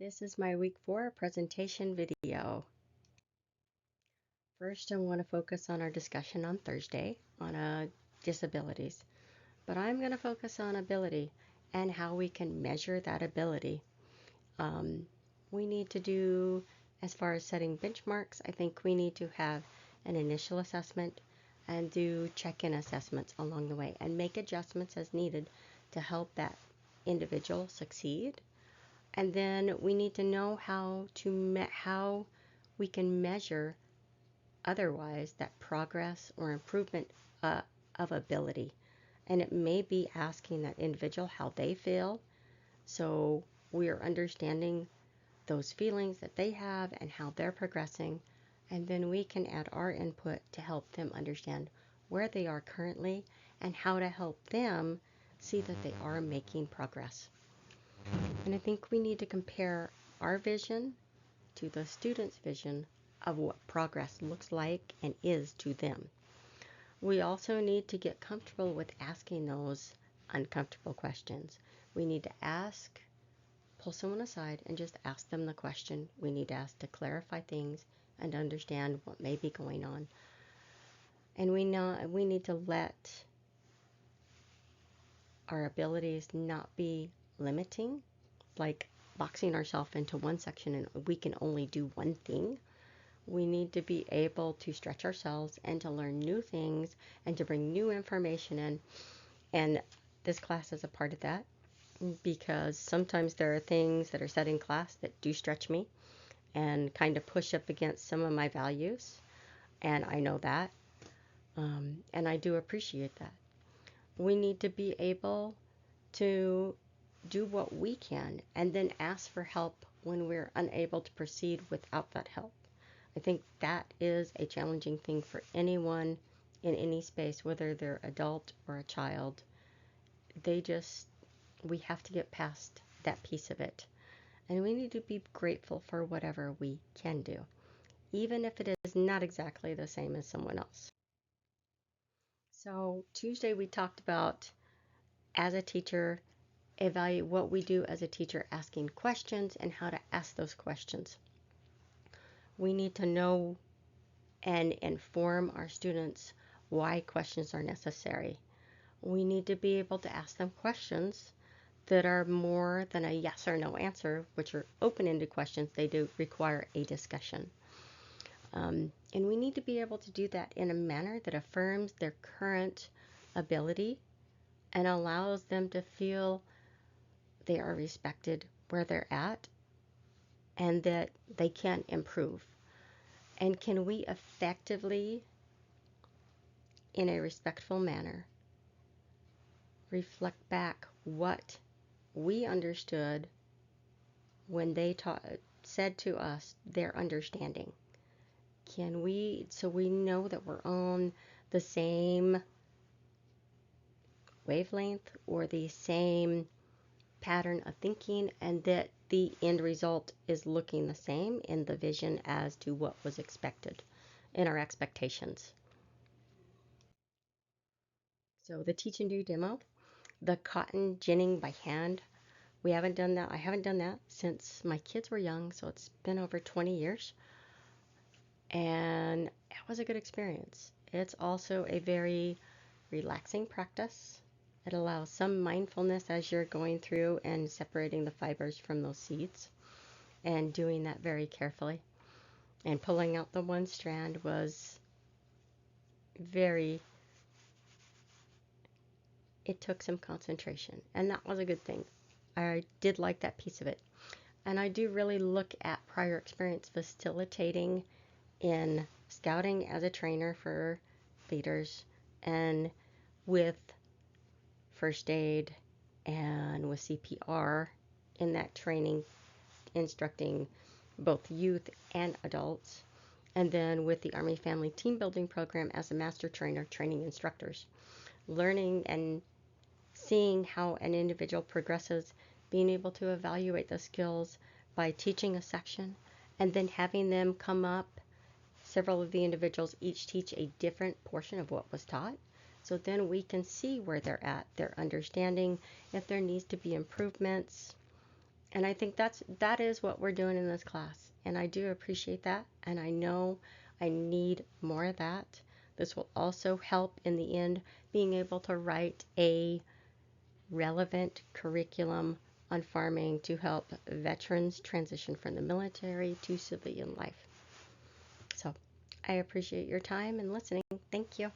This is my week 4 presentation video. First, I want to focus on our discussion on Thursday on disabilities, but I'm going to focus on ability and how we can measure that ability. We need to do, as far as setting benchmarks, I think we need to have an initial assessment and do check-in assessments along the way and make adjustments as needed to help that individual succeed. And then we need to know how we can measure otherwise that progress or improvement of ability. And it may be asking that individual how they feel, so we are understanding those feelings that they have and how they're progressing. And then we can add our input to help them understand where they are currently and how to help them see that they are making progress. And I think we need to compare our vision to the student's vision of what progress looks like and is to them. We also need to get comfortable with asking those uncomfortable questions. We need to pull someone aside and just ask them the question we need to ask to clarify things and understand what may be going on. And we need to let our abilities not be limiting, like boxing ourselves into one section and we can only do one thing. We need to be able to stretch ourselves and to learn new things and to bring new information in. And this class is a part of that, because sometimes there are things that are said in class that do stretch me and kind of push up against some of my values. And I know that. And I do appreciate that. We need to be able to do what we can and then ask for help when we're unable to proceed without that help. I think that is a challenging thing for anyone in any space, whether they're adult or a child. We have to get past that piece of it. And we need to be grateful for whatever we can do, even if it is not exactly the same as someone else. So Tuesday we talked about, as a teacher, evaluate what we do as a teacher, asking questions and how to ask those questions. We need to know and inform our students why questions are necessary. We need to be able to ask them questions that are more than a yes or no answer, which are open-ended questions. They do require a discussion. And we need to be able to do that in a manner that affirms their current ability and allows them to feel they are respected where they're at and that they can improve. And can we effectively, in a respectful manner, reflect back what we understood when they said to us their understanding? So we know that we're on the same wavelength or the same pattern of thinking, and that the end result is looking the same in the vision as to what was expected in our expectations. So the teach and do demo, the cotton ginning by hand, we haven't done that. I haven't done that since my kids were young, so it's been over 20 years. And it was a good experience. It's also a very relaxing practice. It allows some mindfulness as you're going through and separating the fibers from those seeds and doing that very carefully. And pulling out the one strand was it took some concentration, and that was a good thing. I did like that piece of it. And I do really look at prior experience facilitating in scouting as a trainer for leaders and with first aid and with CPR in that training, instructing both youth and adults, and then with the Army Family Team Building Program as a master trainer, training instructors, learning and seeing how an individual progresses, being able to evaluate the skills by teaching a section and then having them come up. Several of the individuals each teach a different portion of what was taught. So then we can see where they're at, their understanding, if there needs to be improvements, And I think that is what we're doing in this class. And I do appreciate that. And I know I need more of that. This will also help in the end being able to write a relevant curriculum on farming to help veterans transition from the military to civilian life. So I appreciate your time and listening. Thank you.